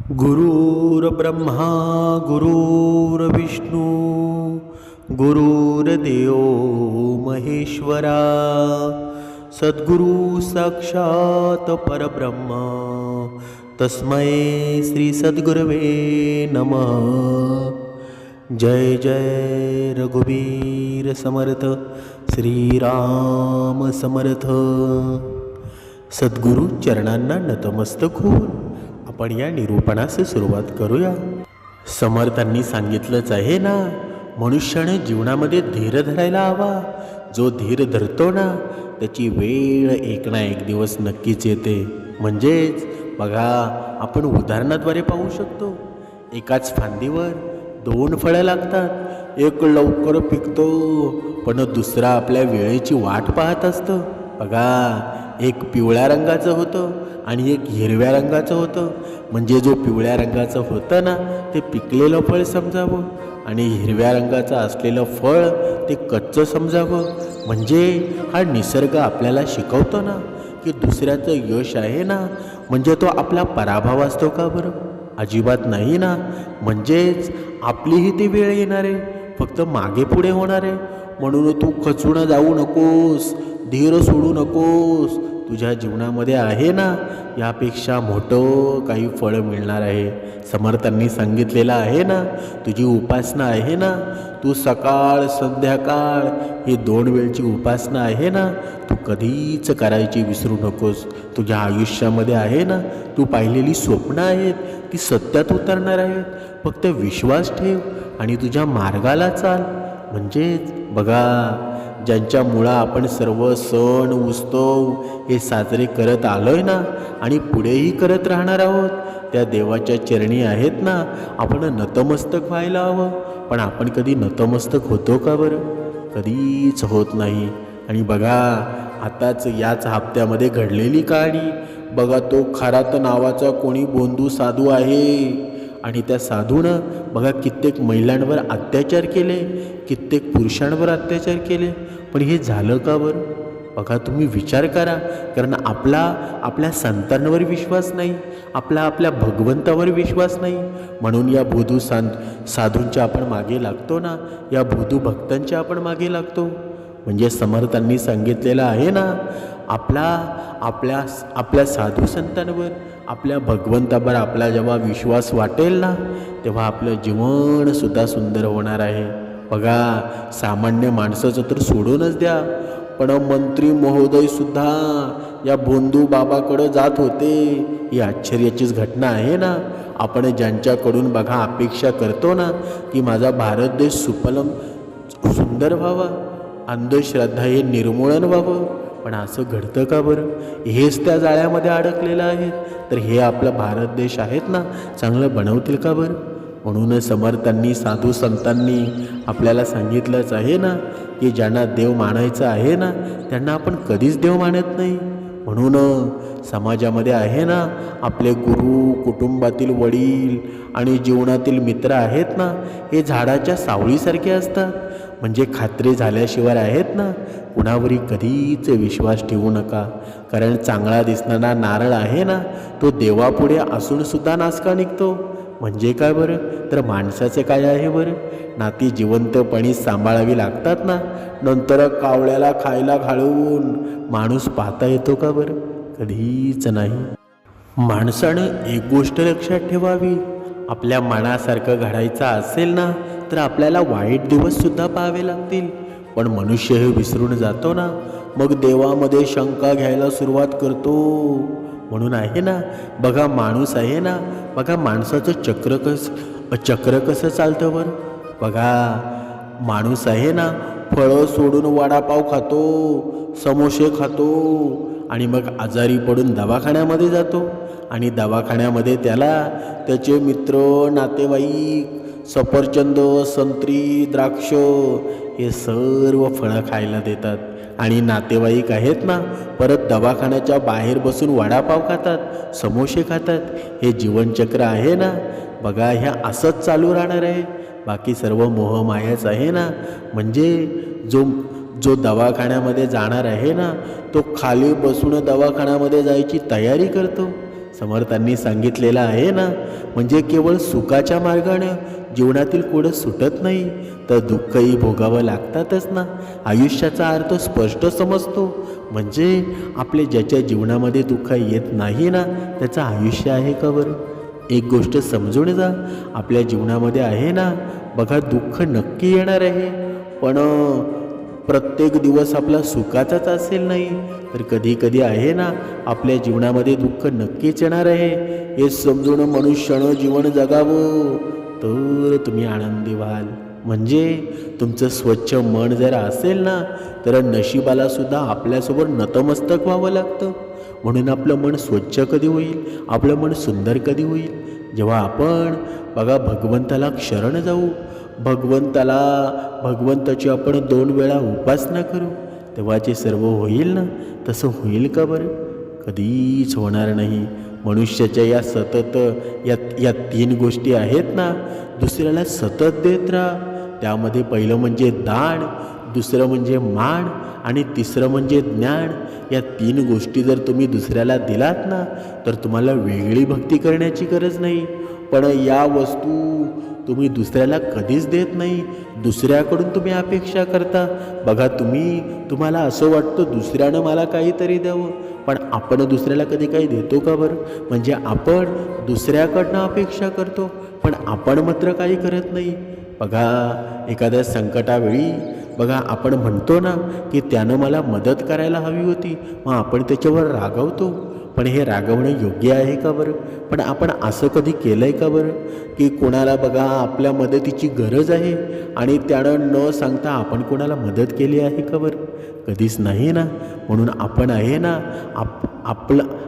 गुरुर्ब्रह्मा गुरुर्विष्णू गुरुर्देव महेश्वरा सद्गुरु साक्षात परब्रह्म तस्मै श्री सद्गुरवे नमः। जय जय रघुवीर समर्थ श्रीराम समर्थ। सद्गुरु चरणांना नतमस्तक होऊन आपण या निरूपणास सुरुवात करूया। समर्थांनी सांगितलंच आहे ना, मनुष्याने जीवनामध्ये धीर धरायला हवा। जो धीर धरतो ना त्याची वेळ एक ना एक दिवस नक्कीच येते। म्हणजेच बघा, आपण उदाहरणाद्वारे पाहू शकतो। एकाच फांदीवर दोन फळं लागतात। एक लवकर पिकतो पण दुसरा आपल्या वेळेची वाट पाहत असतो। बघा, एक पिवळ्या रंगाचं होतं आणि एक हिरव्या रंगाचं होतं। म्हणजे जो पिवळ्या रंगाचं होतं ना ते पिकलेलं फळ समजावं आणि हिरव्या रंगाचं असलेलं फळ ते कच्चं समजावं। म्हणजे हा निसर्ग आपल्याला शिकवतो ना की दुसऱ्याचं यश आहे ना म्हणजे तो आपला पराभव असतो का बरं? अजिबात नाही ना। म्हणजेच आपलीही ती वेळ येणार आहे, फक्त मागे पुढे होणार आहे। म्हणून तू खचून जाऊ नकोस, धीर सोडू नकोस। तुझ्या जीवनामध्ये आहे ना यापेक्षा मोठं काही फळ मिळणार आहे। समर्थांनी सांगितलेलं आहे ना, तुझी उपासना आहे ना, तू सकाळ संध्याकाळ ही 2 वेळची उपासना आहे ना, तू कधीच करायची विसरू नकोस। तुझ्या आयुष्यामध्ये आहे ना, तू पाहिलेली स्वप्न आहेत ती सत्यात उतरणार आहेत। फक्त विश्वास ठेव आणि तुझ्या मार्गाला चाल। म्हणजेच बघा, ज्यांच्यामुळं आपण सर्व सण उत्सव हे साजरे करत आलोय ना आणि पुढेही करत राहणार आहोत, त्या देवाच्या चरणी आहेत ना आपण नतमस्तक व्हायला हवं। पण आपण कधी नतमस्तक होतो का बरं? कधीच होत नाही। आणि बघा, आताच याच हप्त्यामध्ये घडलेली कहाणी बघा। तो खरात नावाचा कोणी बोंधू साधू आहे आणि त्या साधूनं बघा कित्येक महिलांवर अत्याचार केले, कित्येक पुरुषांवर अत्याचार केले। पण हे झालं का बरं? बघा, तुम्ही विचार करा। कारण आपल्या संतांवर विश्वास नाही, आपल्या भगवंतावर विश्वास नाही। म्हणून या बोधू साधूंच्या आपण मागे लागतो ना, या बोधू भक्तांच्या आपण मागे लागतो। म्हणजे समर्थांनी सांगितलेलं आहे ना, आपल्या साधू संतांवर, आपल्या भगवंतावर आपला जेव्हा विश्वास वाटेल ना तेव्हा आपलं जीवनसुद्धा सुंदर होणार आहे। बघा, सामान्य माणसाचं तर सोडूनच द्या, पण मंत्री महोदयसुद्धा या बोंधू बाबाकडं जात होते। ही आश्चर्याचीच घटना आहे ना। आपण ज्यांच्याकडून बघा अपेक्षा करतो ना की माझा भारत देश सुंदर व्हावा, अंधश्रद्धा हे निर्मूलन व्हावं, पण असं घडतं का बरं? हेच त्या जाळ्यामध्ये अडकलेलं आहे। तर हे आपला भारत देश आहेत ना चांगलं बनवतील का बरं? म्हणून समर्थांनी साधू संतांनी आपल्याला सांगितलंच आहे ना की ज्यांना देव मानायचं आहे ना त्यांना आपण कधीच देव मानत नाही। म्हणून समाजामध्ये आहे ना आपले गुरु, कुटुंबातील वडील आणि जीवनातील मित्र आहेत ना हे झाडाच्या सावळीसारखे असतात। म्हणजे खात्री झाल्याशिवाय आहेत ना कुणावरही कधीच विश्वास ठेवू नका। कारण चांगला दिसणारा नारळ आहे ना तो देवापुढे असूनसुद्धा नासका निघतो। म्हणजे काय बरं? तर माणसाचे काय आहे बरं? नाती जिवंतपणी सांभाळावी लागतात ना, नंतर कावळ्याला खायला घालवून माणूस पाहता येतो का बरं? कधीच नाही। माणसानं एक गोष्ट लक्षात ठेवावी, आपल्या मनासारखं घडायचं असेल ना तर आपल्याला वाईट दिवससुद्धा पाहावे लागतील। पण मनुष्य हे विसरून जातो ना, मग देवामध्ये शंका घ्यायला सुरुवात करतो। म्हणून आहे ना बघा, माणूस आहे ना बघा, माणसाचं चक्र कसं चालतं बरं? बघा, माणूस आहे ना फळं सोडून वडापाव खातो, समोसे खातो आणि मग आजारी पडून दवाखान्यामध्ये जातो। आणि दवाखान्यामध्ये त्याला त्याचे मित्र, नातेवाईक सफरचंद, संत्री, द्राक्ष हे सर्व फळं खायला देतात। आणि नातेवाईक आहेत ना परत दवाखान्याच्या बाहेर बसून वडापाव खातात, समोसे खातात। हे जीवनचक्र आहे ना बघा, ह्या असंच चालू राहणार आहे। बाकी सर्व मोहमायाच आहे ना। म्हणजे जो दवाखान्यामध्ये जाणार आहे ना तो खाली बसून दवाखान्यामध्ये जायची तयारी करतो। समर्थांनी सांगितलेलं आहे ना, म्हणजे केवळ सुखाच्या मार्गाने जीवनातील कोडं सुटत नाही, तर दुःखही भोगावं लागतातच ना. आयुष्याचा अर्थ स्पष्ट समजतो, म्हणजे आपले ज्याच्या जीवनामध्ये दुःख येत नाही ना, त्याचं आयुष्य आहे का बरं? एक गोष्ट समजून जा, आपल्या जीवनामध्ये आहे ना बघा, दुःख नक्की येणार आहे, पण प्रत्येक दिवस आपला सुखाचाच असेल नाही, तर कधी कधी आहे ना आपल्या जीवनामध्ये दुःख नक्कीच येणार आहे. हे समजून मनुष्यानं जीवन जगावं, तर तुम्ही आनंदी व्हाल. म्हणजे तुमचं स्वच्छ मन जर असेल ना, तर नशिबाला सुद्धा आपल्यासोबत नतमस्तक व्हावं लागतं. म्हणून आपलं मन स्वच्छ कधी होईल, आपलं मन सुंदर कधी होईल? जेव्हा आपण बघा भगवंताला शरण जाऊ, भगवंताची आपण 2 वेळा उपासना करू, तेव्हाचे सर्व होईल ना. तसं होईल का बरं? कधीच होणार नाही. मनुष्याच्या या सतत या 3 गोष्टी आहेत ना, दुसऱ्याला सतत देत राहा. त्यामध्ये पहिलं म्हणजे दान, दुसरं म्हणजे मान आणि तिसरं म्हणजे ज्ञान. या 3 गोष्टी जर तुम्ही दुसऱ्याला दिलात ना, तर तुम्हाला वेगळी भक्ती करण्याची गरज नाही. पण या वस्तू तुम्ही दुसऱ्याला कधीच देत नाही, दुसऱ्याकडून तुम्ही अपेक्षा करता. बघा, तुम्हाला असं वाटतं दुसऱ्यानं मला काहीतरी द्यावं, पण आपण दुसऱ्याला कधी काही देतो का बरं? म्हणजे आपण दुसऱ्याकडनं अपेक्षा करतो, पण आपण मात्र काही करत नाही. बघा, एखाद्या संकटावेळी बघा आपण म्हणतो ना की त्यानं मला मदत करायला हवी होती, मग आपण त्याच्यावर रागवतो. पण हे रागवणं योग्य आहे का बरं? पण आपण असं कधी केलं आहे का बरं की कोणाला बघा आपल्या मदतीची गरज आहे आणि त्यानं न सांगता आपण कोणाला मदत केली आहे का बरं? कधीच नाही ना. म्हणून आपण आहे ना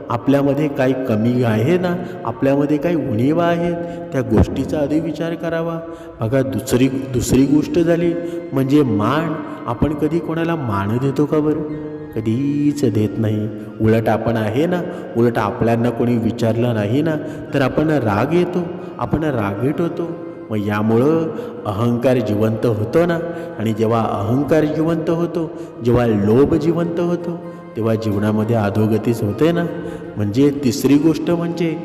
आपल्यामध्ये काही कमी आहे ना, आपल्यामध्ये काही उणीवा आहेत, त्या गोष्टीचा आधी विचार करावा. बघा, दुसरी गोष्ट झाली म्हणजे मान. आपण कधी कोणाला मान देतो का बरं? कधीच देत नाही. उलट आपण आहे ना, उलट आपल्याला कोणी विचारलं नाही ना, तर आपण रागीट होतो. मग यामुळं अहंकार जिवंत होतो ना, आणि जेव्हा अहंकार जिवंत होतो, जेव्हा लोभ जिवंत होतो, तेव्हा जीवनामध्ये अधोगतीच होते ना. म्हणजे तिसरी गोष्ट म्हणजे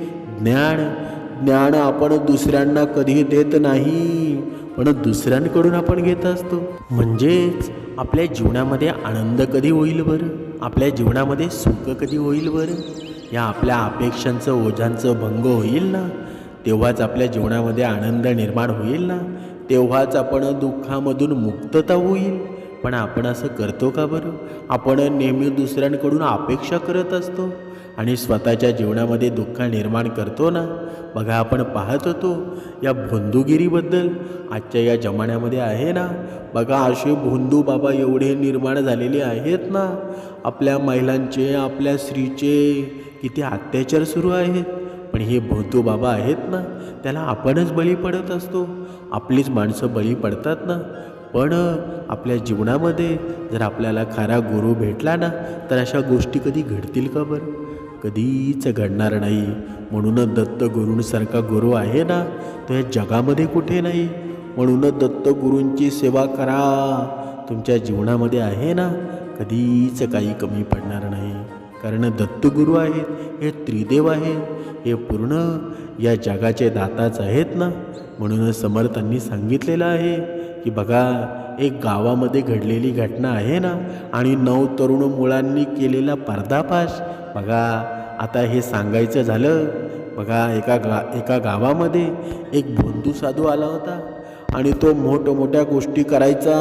ज्ञान आपण दुसऱ्यांना कधी देत नाही, पण दुसऱ्यांकडून आपण घेत असतो. म्हणजेच आपल्या जीवनामध्ये आनंद कधी होईल बरं? आपल्या जीवनामध्ये सुख कधी होईल बरं? या आपल्या अपेक्षांचं ओझांचं भंग होईल ना, तेव्हाच आपल्या जीवनामध्ये आनंद निर्माण होईल ना, तेव्हाच आपण दुःखामधून मुक्तता होईल. पण आपण असं करतो का बरं? आपण नेहमी दुसऱ्यांकडून अपेक्षा करत असतो आणि स्वतःच्या जीवनामध्ये दुःख निर्माण करतो ना. बघा, आपण पाहत होतो या भोंदूगिरीबद्दल. आजच्या या जमान्यामध्ये आहे ना बघा, असे भोंदू बाबा एवढे निर्माण झालेले आहेत ना, आपल्या महिलांचे, आपल्या स्त्रीचे किती अत्याचार सुरू आहेत. पण हे भोंदू बाबा आहेत ना, त्याला आपणच बळी पडत असतो, आपलीच माणसं बळी पडतात ना. पण आपल्या जीवनामध्ये जर आपल्याला खरा गुरु भेटला ना, तर अशा गोष्टी कधी घडतील का बरं? कधीच घडणार नाही. म्हणूनच दत्तगुरूंसारखा गुरु आहे ना, तो या जगामध्ये कुठे नाही. म्हणूनच दत्तगुरूंची सेवा करा. तुमच्या जीवनामध्ये आहे ना, कधीच काही कमी पडणार नाही. कारण दत्तगुरू आहेत, हे त्रिदेव आहेत, हे पूर्ण या जगाचे दाताच आहेत ना. म्हणूनच समर्थांनी सांगितलेलं आहे की बघा, एक गावामध्ये घडलेली घटना आहे ना, आणि 9 तरुण मुलांनी केलेला पर्दाफाश. बघा, आता हे सांगायचं झालं, बघा एका गावामध्ये एक भोंदू साधू आला होता आणि तो मोठमोठ्या गोष्टी करायचा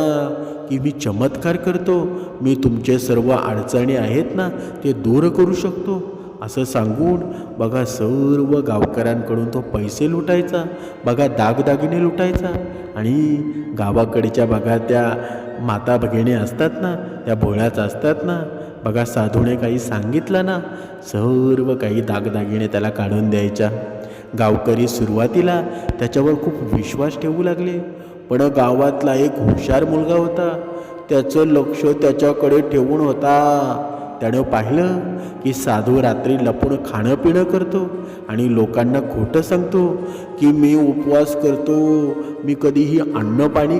की मी चमत्कार करतो, मी तुमचे सर्व अडचणी आहेत ना ते दूर करू शकतो, असं सांगून बघा सर्व गावकऱ्यांकडून तो पैसे लुटायचा, बघा दागदागिने लुटायचा. आणि गावाकडच्या बघा त्या माता भगिनी असतात ना, त्या भोळ्याच असतात ना. बघा, साधूने काही सांगितलं ना, सर्व काही दागदागिने त्याला काढून द्यायच्या. गावकरी सुरुवातीला त्याच्यावर खूप विश्वास ठेवू लागले, पण गावातला एक हुशार मुलगा होता, त्याचं लक्ष त्याच्याकडे ठेवून होता. त्यानं पाहिलं की साधू रात्री लपून खाणं पिणं करतो आणि लोकांना खोटं सांगतो की मी उपवास करतो, मी कधीही अन्न पाणी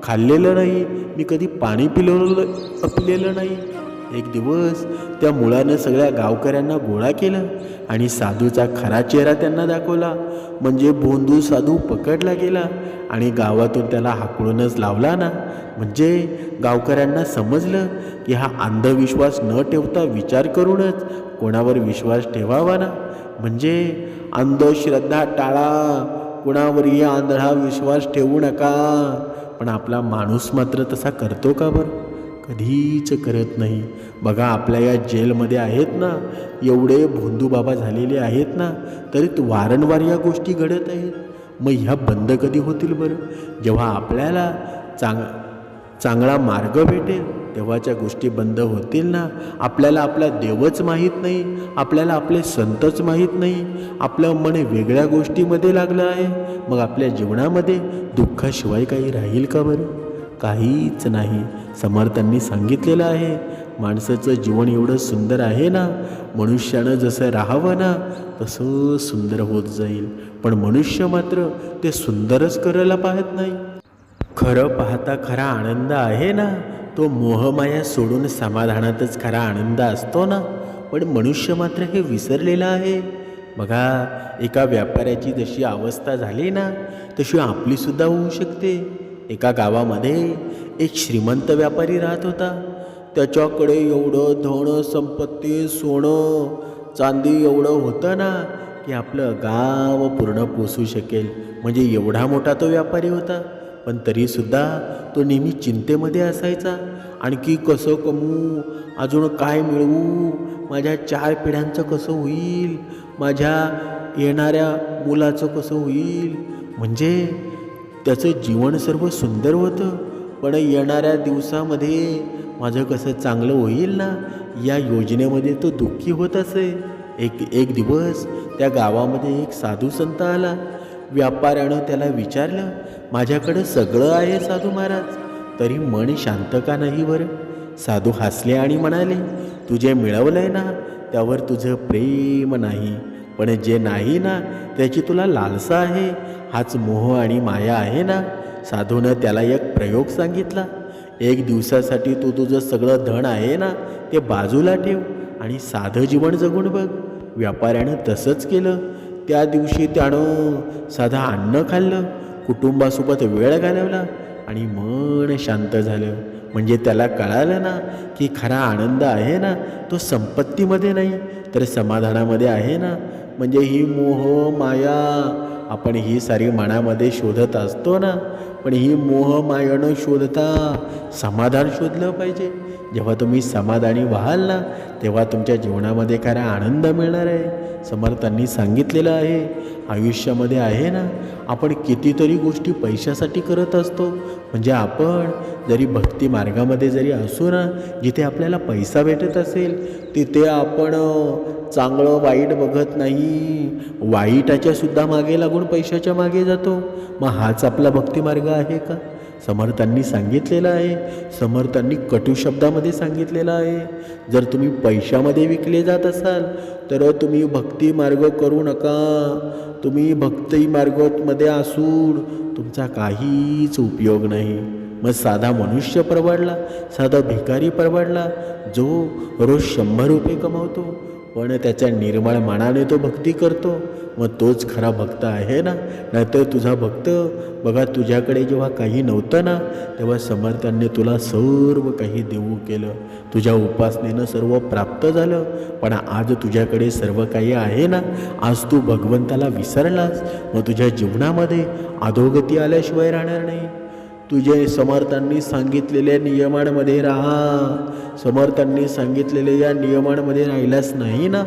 खाल्लेलं नाही, मी कधी पाणी पिलेलं नाही. एक दिवस त्या मुळानं सगळ्या गावकऱ्यांना गोळा केलं आणि साधूचा खरा चेहरा त्यांना दाखवला. म्हणजे भोंदू साधू पकडला गेला आणि गावातून त्याला हाकलूनच लावला ना. म्हणजे गावकऱ्यांना समजलं की हा अंधविश्वास न ठेवता विचार करूनच कोणावर विश्वास ठेवावा ना. म्हणजे अंधश्रद्धा टाळा, कोणावरही आंधळा विश्वास ठेवू नका. पण आपला माणूस मात्र तसा करतो का बरं? कधीच करत नाही. बघा आपल्या या जेलमध्ये आहेत ना, एवढे भोंदू बाबा झालेले आहेत ना, तरी वारंवार या गोष्टी घडत आहेत. मग ह्या बंद कधी होतील बरं? जेव्हा आपल्याला चांगला मार्ग भेटेल तेव्हाच्या गोष्टी बंद होतील ना. आपल्याला आपला देवच माहीत नाही, आपल्याला आपले संतच माहीत नाही, आपलं मन वेगळ्या गोष्टीमध्ये लागलं आहे. मग आपल्या जीवनामध्ये दुःखाशिवाय काही राहील का बरं? काहीच नाही. समर्थांनी सांगितलेलं आहे, माणसाचं जीवन एवढं सुंदर आहे ना, मनुष्यानं जसं राहावं ना तसं सुंदर होत जाईल. पण मनुष्य मात्र ते सुंदरच करायला पाहत नाही. खरं पाहता खरा आनंद आहे ना, तो मोहमाया सोडून समाधानातच खरा आनंद असतो ना. पण मनुष्य मात्र हे विसरलेलं आहे. बघा एका व्यापाऱ्याची जशी अवस्था झाली ना तशी आपलीसुद्धा होऊ शकते. एका गावामध्ये एक श्रीमंत व्यापारी राहत होता. त्याच्याकडे एवढं धन संपत्ती, सोनं चांदी एवढं होतं ना की आपलं गाव पूर्ण पोसू शकेल. म्हणजे एवढा मोठा तो व्यापारी होता. पण तरीसुद्धा तो नेहमी चिंतेमध्ये असायचा. आणखी कसं कमवू, अजून काय मिळवू, माझ्या 4 पिढ्यांचं कसं होईल, माझ्या येणाऱ्या मुलाचं कसं होईल. म्हणजे त्याचं जीवन सर्व सुंदर होतं, पण येणाऱ्या दिवसामध्ये माझं कसं चांगलं होईल ना, या योजनेमध्ये तो दुःखी होत असे. एक दिवस त्या गावामध्ये एक साधू संत आला. व्यापाऱ्यानं त्याला विचारलं, माझ्याकडं सगळं आहे साधू महाराज, तरी मन शांत का नाही बरं? साधू हसले आणि म्हणाले, तुझे मिळवलंय ना त्यावर तुझं प्रेम नाही, पण जे नाही ना त्याची तुला लालसा आहे, हाच मोह आणि माया आहे ना. साधूनं त्याला एक प्रयोग सांगितला. 1 दिवसासाठी तू तुझं सगळं धन आहे ना ते बाजूला ठेव आणि साधं जीवन जगून बघ. व्यापाऱ्यानं तसंच केलं. त्या दिवशी त्यानं साधं अन्न खाल्लं, कुटुंबासोबत वेळ घालवला आणि मन शांत झालं. म्हणजे त्याला कळालं ना की खरा आनंद आहे ना तो संपत्तीमध्ये नाही तर समाधानामध्ये आहे ना. म्हणजे ही मोह माया आपण ही सारी मनामध्ये शोधत असतो ना, पण ही मोह माया न शोधता समाधान शोधलं पाहिजे. जेव्हा तुम्ही समाधानी व्हाल ना तेव्हा तुमच्या जीवनामध्ये खरा आनंद मिळणार आहे. समर्थांनी सांगितलेलं आहे, आयुष्यामध्ये आहे ना आपण कितीतरी गोष्टी पैशासाठी करत असतो. म्हणजे आपण जरी भक्ती मार्गामध्ये जरी असू ना, जिथे आपल्याला पैसा भेटत असेल तिथे आपण चांगलं वाईट बघत नाही, वाईटाच्या सुद्धा मागे लागून पैशाच्या मागे जातो. मग हाच आपला भक्ती मार्ग आहे का? समर्थांनी सांगितलेलं आहे, समर्थांनी कटू शब्दामध्ये सांगितलेलं आहे, जर तुम्ही पैशामध्ये विकले जात असाल तर तुम्ही भक्ती मार्ग करू नका. तुम्ही भक्ती मार्गामध्ये असून तुमचा काहीच उपयोग नाही. मग साधा मनुष्य परवडला, साधा भिकारी परवडला जो रोज 100 रुपये कमावतो पण त्याच्या निर्मळ मनाने तो भक्ती करतो. मग तोच खरा भक्त आहे ना. नाहीतर तुझा भक्त बघा तुझ्याकडे जेव्हा काही नव्हतं ना तेव्हा समर्थांनी तुला सर्व काही देऊ केलं, तुझ्या उपासनेनं सर्व प्राप्त झालं. पण आज तुझ्याकडे सर्व काही आहे ना, आज तू भगवंताला विसरलास, मग तुझ्या जीवनामध्ये अधोगती आल्याशिवाय राहणार नाही. तुझे समर्थांनी सांगितलेल्या नियमांमध्ये राहा. समर्थांनी सांगितलेल्या या नियमांमध्ये राहिलास नाही ना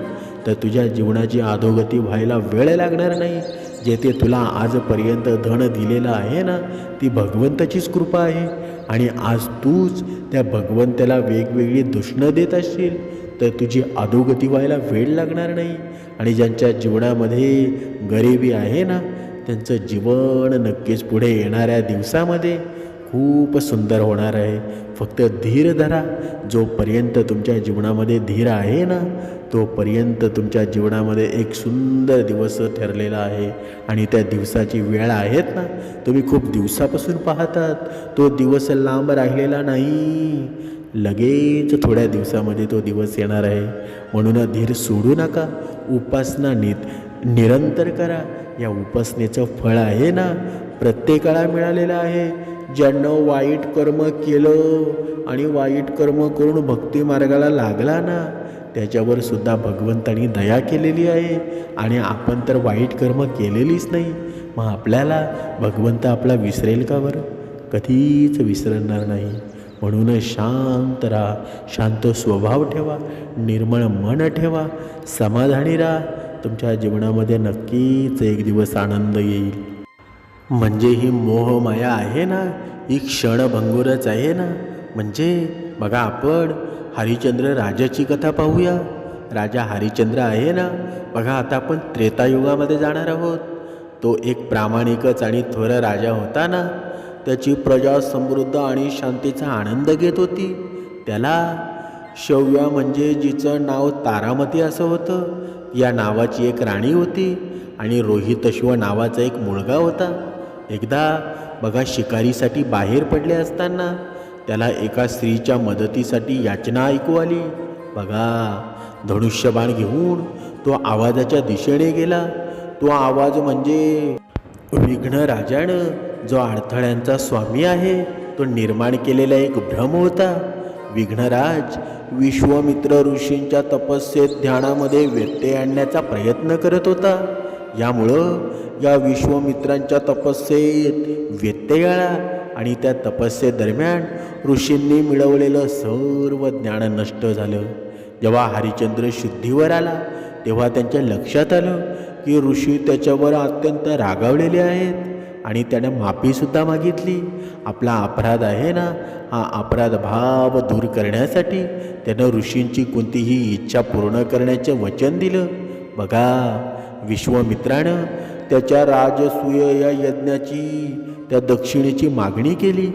तर तुझ्या जीवनाची अधोगती व्हायला वेळ लागणार नाही. जेथे तुला आजपर्यंत धन दिलेलं आहे ना ती भगवंताचीच कृपा आहे. आणि आज तूच त्या भगवंताला वेगवेगळी दूषणं देत असशील तर तुझी अधोगती व्हायला वेळ लागणार नाही. आणि ज्यांच्या जीवनामध्ये गरिबी आहे ना त्यांचं जीवन नक्कीच पुढे येणाऱ्या दिवसामध्ये खूप सुंदर होणार आहे. फक्त धीर धरा. जोपर्यंत तुमच्या जीवनामध्ये धीर आहे ना तोपर्यंत तुमच्या जीवनामध्ये एक सुंदर दिवस ठरलेला आहे. आणि त्या दिवसाची वेळ आहेत ना तुम्ही खूप दिवसापासून पाहतात, तो दिवस लांब राहिलेला नाही. लगेच थोड्या दिवसामध्ये तो दिवस येणार आहे. म्हणून धीर सोडू नका. उपासना निरंतर करा. या उपासनेचं फळ आहे ना प्रत्येकाला मिळालेलं आहे. ज्यानं वाईट कर्म केलं आणि वाईट कर्म करून भक्ती मार्गाला लागला ना त्याच्यावर सुद्धा भगवंतानी दया केलेली आहे. आणि आपण तर वाईट कर्म केलेलीच नाही. मग आपल्याला भगवंत आपला विसरेल का बरं? कधीच विसरणार नाही. म्हणून शांत राहा, शांत स्वभाव ठेवा, निर्मळ मन ठेवा, समाधानी राहा. तुमच्या जीवनामध्ये नक्कीच एक दिवस आनंद येईल. म्हणजे ही मोहमाया आहे ना ही क्षणभंगुरच आहे ना. म्हणजे बघा आपण हरिश्चंद्र राजाची कथा पाहूया. राजा हरिश्चंद्र आहे ना बघा आता आपण त्रेतायुगामध्ये जाणार आहोत. तो एक प्रामाणिकच आणि थोर राजा होता ना. त्याची प्रजा समृद्ध आणि शांतीचा आनंद घेत होती. त्याला शौर्या म्हणजे जिचं नाव तारामती असं होतं या नावाची एक राणी होती आणि रोहितश्व नावाचा एक मुलगा होता. एकदा बघा शिकारीसाठी बाहेर पडले असताना त्याला एका स्त्रीच्या मदतीसाठी याचना ऐकू आली. बघा धनुष्यबाण घेऊन तो आवाजाच्या दिशेने गेला. तो आवाज म्हणजे विघ्नराजानं जो अडथळ्यांचा स्वामी आहे तो निर्माण केलेला एक भ्रम होता. विघ्नराज विश्वामित्र ऋषींच्या तपस्येत ध्यानामध्ये व्यत्यय आणण्याचा प्रयत्न करत होता. यामुळं या विश्वामित्रांच्या तपस्येत व्यत्यय आला आणि त्या तपस्येदरम्यान ऋषींनी मिळवलेलं सर्व ज्ञान नष्ट झालं. जेव्हा हरिश्चंद्र शुद्धीवर आला तेव्हा त्यांच्या लक्षात आलं की ऋषी त्याच्यावर अत्यंत रागावलेले आहेत आणि त्याने माफीसुद्धा मागितली. आपला अपराध आहे ना हा अपराध भाव दूर करण्यासाठी त्यानं ऋषींची कोणतीही इच्छा पूर्ण करण्याचे वचन दिलं. बघा विश्वामित्रानं त्याच्या राजसूय या यज्ञाची त्या दक्षिणेची मागणी केली.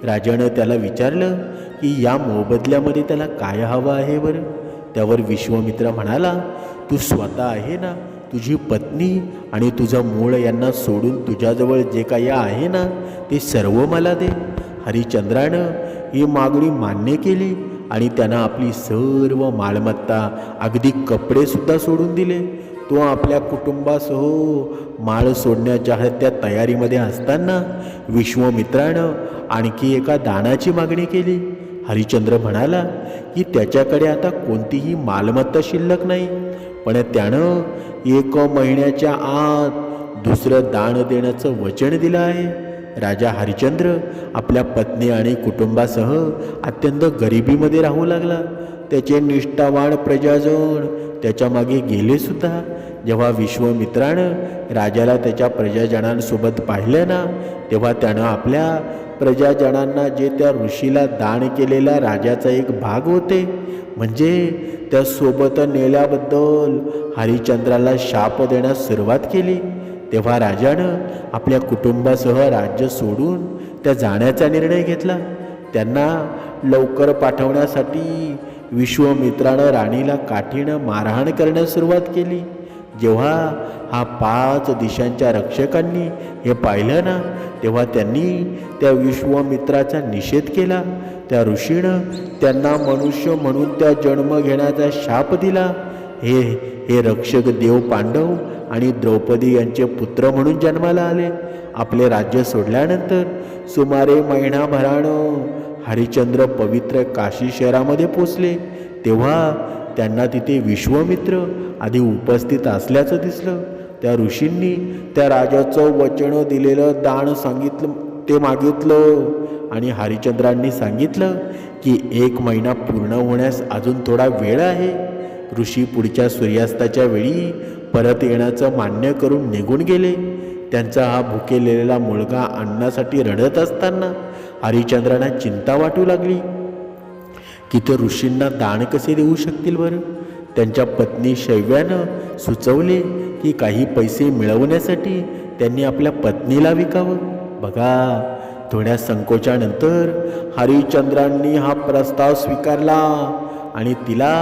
राजानं त्याला विचारलं की या मोबदल्यामध्ये त्याला काय हवं आहे बरं. त्यावर विश्वामित्र म्हणाला तू स्वतः आहे ना तुझी पत्नी आणि तुझं मूळ यांना सोडून तुझ्याजवळ जे काही आहे ना ते सर्व मला दे. हरिश्चंद्रानं ही मागणी मान्य केली आणि त्यानं आपली सर्व मालमत्ता अगदी कपडेसुद्धा सोडून दिले. तो आपल्या कुटुंबासह माळ सोडण्याच्या त्या तयारीमध्ये असताना विश्वामित्रानं आणखी एका दानाची मागणी केली. हरिश्चंद्र म्हणाला की त्याच्याकडे आता कोणतीही मालमत्ता शिल्लक नाही पण त्यानं 1 महिन्याच्या आत दुसरं दान देण्याचं वचन दिलं आहे. राजा हरिश्चंद्र आपल्या पत्नी आणि कुटुंबासह अत्यंत गरिबीमध्ये राहू लागला. त्याचे निष्ठावान प्रजाजन त्याच्या मागे गेले सुद्धा. जेव्हा विश्वामित्रानं राजाला त्याच्या प्रजाजनांसोबत पाहिलं ना तेव्हा त्यानं आपल्या प्रजाजनांना जे त्या ऋषीला दान केलेल्या राजाचा एक भाग होते म्हणजे त्या सोबत नेल्याबद्दल हरिश्चंद्राला शाप देण्यास सुरुवात केली. तेव्हा राजानं आपल्या कुटुंबासह राज्य सोडून त्या जाण्याचा निर्णय घेतला. त्यांना लवकर पाठवण्यासाठी विश्वामित्रानं राणीला काठीनं मारहाण करण्यास सुरुवात केली. जेव्हा हा 5 दिशांच्या रक्षकांनी हे पाहिलं ना तेव्हा त्यांनी त्या विश्वामित्राचा निषेध केला. त्या ऋषीनं त्यांना मनुष्य म्हणून त्या जन्म घेण्याचा शाप दिला. हे रक्षक देव पांडव आणि द्रौपदी यांचे पुत्र म्हणून जन्माला आले. आपले राज्य सोडल्यानंतर सुमारे महिनाभरानं हरिश्चंद्र पवित्र काशी शहरामध्ये पोचले. तेव्हा त्यांना तिथे विश्वामित्र आधी उपस्थित असल्याचं दिसलं. त्या ऋषींनी त्या राजाचं वचन दिलेलं दान मागितलं आणि हरिश्चंद्रांनी सांगितलं की 1 महिना पूर्ण होण्यास अजून थोडा वेळ आहे. ऋषी पुढच्या सूर्यास्ताच्या वेळी परत येण्याचं मान्य करून निघून गेले. त्यांचा हा भुकेलेला मुलगा अन्नासाठी रडत असताना हरिश्चंद्रांना चिंता वाटू लागली की ते ऋषींना दान कसे देऊ शकतील बरं. त्यांच्या पत्नी शैव्यानं सुचवले की काही पैसे मिळवण्यासाठी त्यांनी आपल्या पत्नीला विकावं. बघा थोड्या संकोचानंतर हरिश्चंद्रांनी हा प्रस्ताव स्वीकारला आणि तिला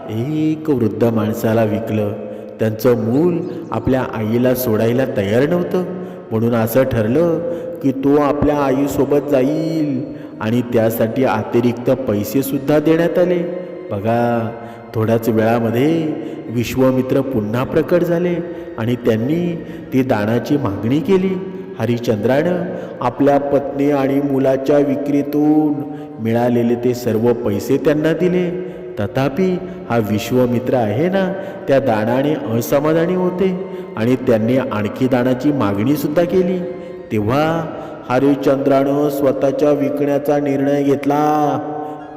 एक वृद्ध माणसाला विकलं. त्यांचं मूल आपल्या आईला सोडायला तयार नव्हतं म्हणून असं ठरलं की तो आपल्या आईसोबत जाईल आणि त्यासाठी अतिरिक्त पैसेसुद्धा देण्यात आले. बघा, थोड्याच वेळामध्ये विश्वामित्र पुन्हा प्रकट झाले आणि त्यांनी ती दानाची मागणी केली. हरिश्चंद्रानं आपल्या पत्नी आणि मुलाच्या विक्रीतून मिळालेले ते सर्व पैसे त्यांना दिले. तथापि हा विश्वामित्र आहे ना, त्या दानाने असमाधानी होते आणि त्यांनी आणखी दानाची मागणीसुद्धा केली. तेव्हा हरिश्चंद्रानं स्वतःच्या विकण्याचा निर्णय घेतला.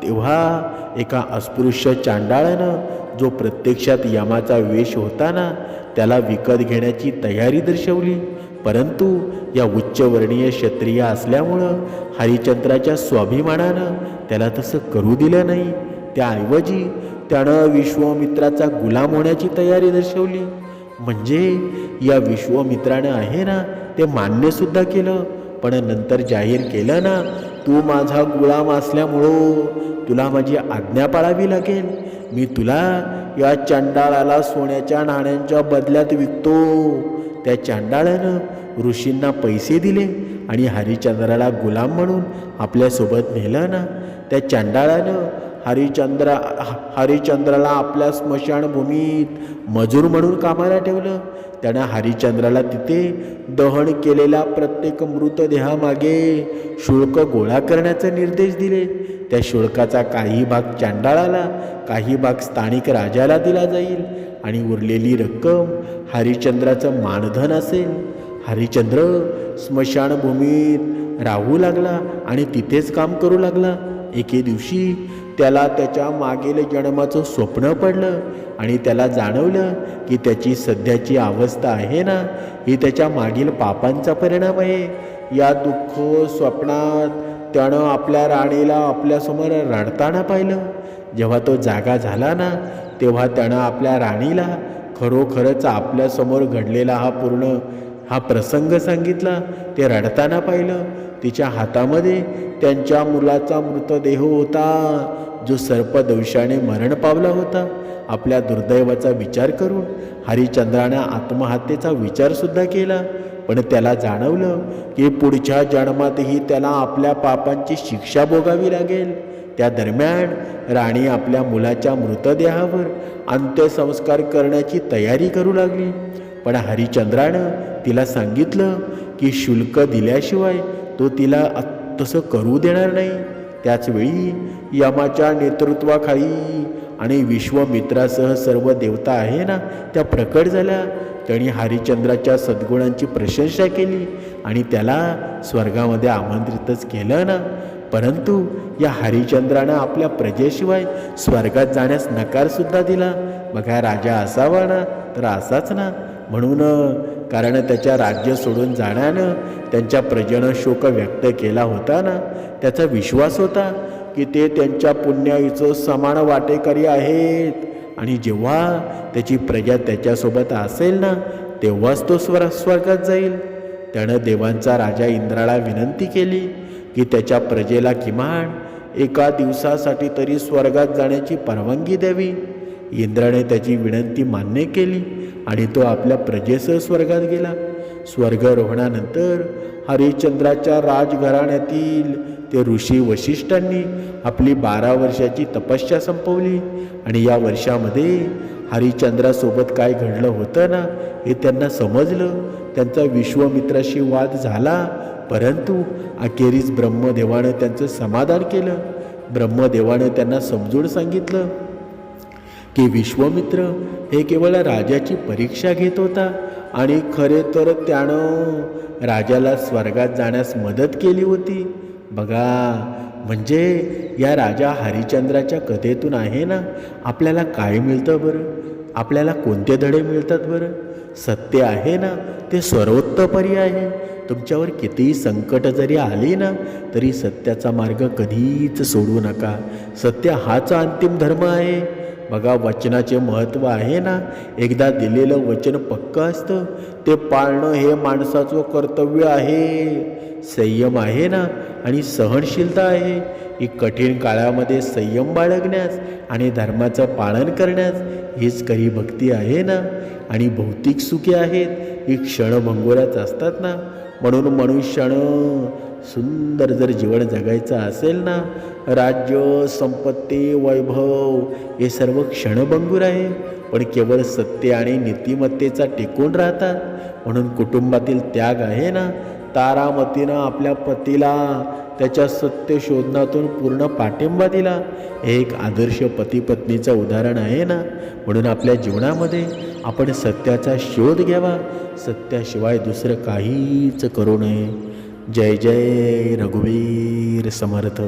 तेव्हा एका अस्पृश्य चांडाळानं, जो प्रत्यक्षात यमाचा वेश होता ना, त्याला विकत घेण्याची तयारी दर्शवली. परंतु या उच्चवर्णीय क्षत्रिय असल्यामुळं हरिश्चंद्राच्या स्वाभिमानानं त्याला तसं करू दिलं नाही. त्याऐवजी त्यानं विश्वामित्राचा गुलाम होण्याची तयारी दर्शवली. म्हणजे या विश्वामित्रानं आहे ना, ते मान्यसुद्धा केलं, पण नंतर जाहीर केलं ना, तू माझा गुलाम असल्यामुळं तुला माझी आज्ञा पाळावी लागेल. मी तुला या चांडाळाला सोन्याच्या नाण्यांच्या बदल्यात विकतो. त्या चांडाळानं ऋषींना पैसे दिले आणि हरिश्चंद्राला गुलाम म्हणून आपल्यासोबत नेलं ना. त्या चांडाळानं हरिश्चंद्राला आपल्या स्मशानभूमीत मजूर म्हणून कामाला ठेवलं. त्यानं हरिश्चंद्राला तिथे दहन केलेल्या प्रत्येक मृतदेहामागे शुल्क गोळा करण्याचे निर्देश दिले. त्या शुल्काचा काही भाग चांडाळाला, काही भाग स्थानिक राजाला दिला जाईल आणि उरलेली रक्कम हरिश्चंद्राचं मानधन असेल. हरिश्चंद्र स्मशानभूमीत राहू लागला आणि तिथेच काम करू लागला. एके दिवशी त्याला त्याच्या मागील जन्माचं स्वप्न पडलं आणि त्याला जाणवलं की त्याची सध्याची अवस्था आहे ना, ही त्याच्या मागील पापांचा परिणाम आहे. या दुःख स्वप्नात त्यानं आपल्या राणीला आपल्यासमोर रडताना पाहिलं. जेव्हा तो जागा झाला ना, तेव्हा त्यानं आपल्या राणीला खरोखरच आपल्यासमोर घडलेला हा प्रसंग सांगितला. ते रडताना पाहिलं. तिच्या हातामध्ये त्यांच्या मुलाचा मृतदेह होता, जो सर्पदंशाने मरण पावला होता. आपल्या दुर्दैवाचा विचार करून हरिश्चंद्रानं आत्महत्येचा विचारसुद्धा केला. पण त्याला जाणवलं की पुढच्या जन्मातही त्याला आपल्या पापांची शिक्षा भोगावी लागेल. त्या दरम्यान राणी आपल्या मुलाच्या मृतदेहावर अंत्यसंस्कार करण्याची तयारी करू लागली. पण हरिश्चंद्रानं तिला सांगितलं की शुल्क दिल्याशिवाय तो तिला तसं करू देणार नाही. त्याचवेळी यमाच्या नेतृत्वाखाली आणि विश्वामित्रासह सर्व देवता आहे ना, त्या प्रकट झाल्या. त्यांनी हरिश्चंद्राच्या सद्गुणांची प्रशंसा केली आणि त्याला स्वर्गामध्ये आमंत्रितच केलं ना. परंतु या हरिश्चंद्रानं आपल्या प्रजेशिवाय स्वर्गात जाण्यास नकारसुद्धा दिला. बघा, राजा असावा ना तर असाच ना. म्हणून कारण त्याच्या राज्य सोडून जाण्यानं त्यांच्या प्रजेनं शोक व्यक्त केला होता ना. त्याचा विश्वास होता की ते त्यांच्या पुण्याईचं समान वाटेकरी आहेत आणि जेव्हा त्याची प्रजा त्याच्यासोबत असेल ना, तेव्हाच तो स्वर्गात जाईल. त्यानं देवांचा राजा इंद्राला विनंती केली की त्याच्या प्रजेला किमान एका दिवसासाठी तरी स्वर्गात जाण्याची परवानगी द्यावी. इंद्राने त्याची विनंती मान्य केली आणि तो आपल्या प्रजेसह स्वर्गात गेला. स्वर्गारोहणानंतर हरिश्चंद्राच्या राजघराण्यातील ते ऋषी वशिष्ठांनी आपली 12 वर्षाची तपस्या संपवली आणि या वर्षामध्ये हरिश्चंद्रासोबत काय घडलं होतं ना, हे त्यांना समजलं. त्यांचा विश्वामित्राशी वाद झाला, परंतु अखेरीस ब्रह्मदेवानं त्यांचं समाधान केलं. ब्रह्मदेवानं त्यांना समजून सांगितलं की विश्वामित्र हे केवळ राजाची परीक्षा घेत होता आणि खरे तर त्यानं राजाला स्वर्गात जाण्यास मदत केली होती. बघा, म्हणजे या राजा हरिश्चंद्राच्या कथेतून आहे ना, आपल्याला काय मिळतं बरं? आपल्याला कोणते धडे मिळतात बरं? सत्य आहे ना, ते सर्वोत्तपरी आहे. तुमच्यावर कितीही संकट जरी आली ना, तरी सत्याचा मार्ग कधीच सोडू नका. सत्य हाच अंतिम धर्म आहे. बघा, वचनाचे महत्त्व आहे ना, एकदा दिलेलं वचन पक्कं असतं, ते पाळणं हे माणसाचं कर्तव्य आहे. संयम आहे ना आणि सहनशीलता आहे, ही कठीण काळामध्ये संयम बाळगण्यास आणि धर्माचं पालन करण्यास हीच खरी भक्ती आहे ना. आणि भौतिक सुखे आहेत ही क्षणभंगुराच असतात ना. म्हणून मनुष्यानं सुंदर जर जीवन जगायचं असेल ना, राज्य, संपत्ती, वैभव हे सर्व क्षणभंगूर आहे, पण केवळ सत्य आणि नीतिमत्तेचा टिकून राहतात. म्हणून कुटुंबातील त्याग आहे ना, तारामतीनं आपल्या पतीला त्याच्या सत्य शोधनातून पूर्ण पाठिंबा दिला. हे एक आदर्श पती पत्नीचं उदाहरण आहे ना. म्हणून आपल्या जीवनामध्ये आपण सत्याचा शोध घ्यावा, सत्याशिवाय दुसरं काहीच करू नये. जय जय रघुवीर समर्थ.